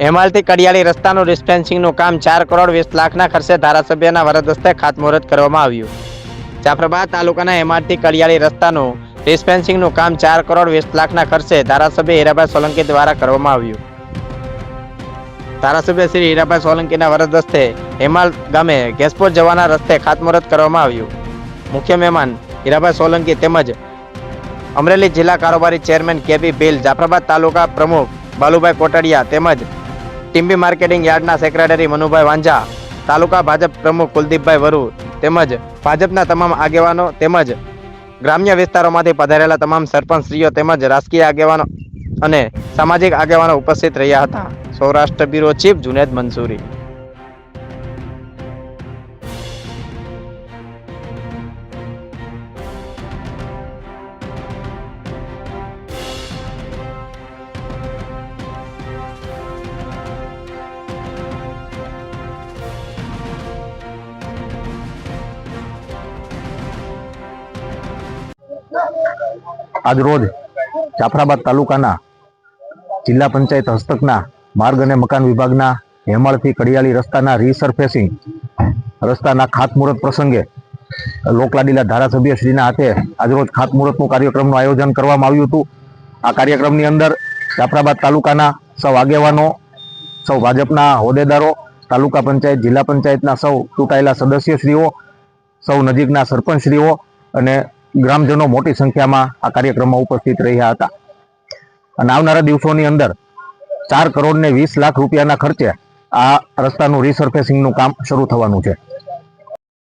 હેમાલથી કડિયાળી રસ્તાનું ડિસ્પેન્સિંગનું કામ 4 કરોડ 20 લાખના ખર્ચે ધારાસભ્યના વરદ હસ્તે ખાતમુહૂર્ત કરવામાં આવ્યું। જાફરાબાદ તાલુકાના હેમાલથી કડિયાળી રસ્તાનું ડિસ્પેન્સિંગનું કામ 4 કરોડ 20 લાખના ખર્ચે ધારાસભ્ય હીરાભાઈ સોલંકી દ્વારા કરવામાં આવ્યું। ધારાસભ્ય શ્રી હીરાભાઈ સોલંકીના વરદ હસ્તે હેમાલ ગામે ગેસપોર જવાના રસ્તે ખાતમુહૂર્ત કરવામાં આવ્યું। મુખ્ય મહેમાન હીરાભાઈ સોલંકી તેમજ અમરેલી જિલ્લા કારોબારી ચેરમેન કેબી ભીલ, જાફરાબાદ તાલુકા પ્રમુખ બાલુભાઈ કોટડિયા તેમજ ટીમ્બી માર્કેટિંગ યાર્ડના સેક્રેટરી મનુભાઈ વાંઝા, તાલુકા ભાજપ પ્રમુખ કુલદીપભાઈ વરુ તેમજ ભાજપના તમામ આગેવાનો તેમજ ગ્રામ્ય વિસ્તારોમાંથી પધારેલા તમામ સરપંચશ્રીઓ તેમજ રાજકીય આગેવાનો અને સામાજિક આગેવાનો ઉપસ્થિત રહ્યા હતા। Saurashtra bureau chief Junaid Mansuri. આજરોજ જાફરાબાદ તાલુકાના જિલ્લા પંચાયત હસ્તકના માર્ગ અને મકાન વિભાગના હેમાળથી કડિયાળી રસ્તાના રીસરફેસિંગ રસ્તાના ખાતમુહૂર્ત પ્રસંગે લોકલાડીલા ધારાસભ્યશ્રીના હાથે આજરોજ ખાતમુહૂર્તનું કાર્યક્રમનું આયોજન કરવામાં આવ્યું હતું। આ કાર્યક્રમની અંદર જાફરાબાદ તાલુકાના સૌ આગેવાનો, સૌ ભાજપના હોદ્દેદારો, તાલુકા પંચાયત, જિલ્લા પંચાયતના સૌ ચૂંટાયેલા સદસ્યશ્રીઓ, સૌ નજીકના સરપંચશ્રીઓ અને ગ્રામજનો મોટી સંખ્યામાં આ કાર્યક્રમમાં ઉપસ્થિત રહ્યા હતા અને આવનારા દિવસોની અંદર 4 કરોડ ને 20 લાખ રૂપિયાના ખર્ચે આ રસ્તાનું રીસરફેસિંગનું કામ શરૂ થવાનું છે।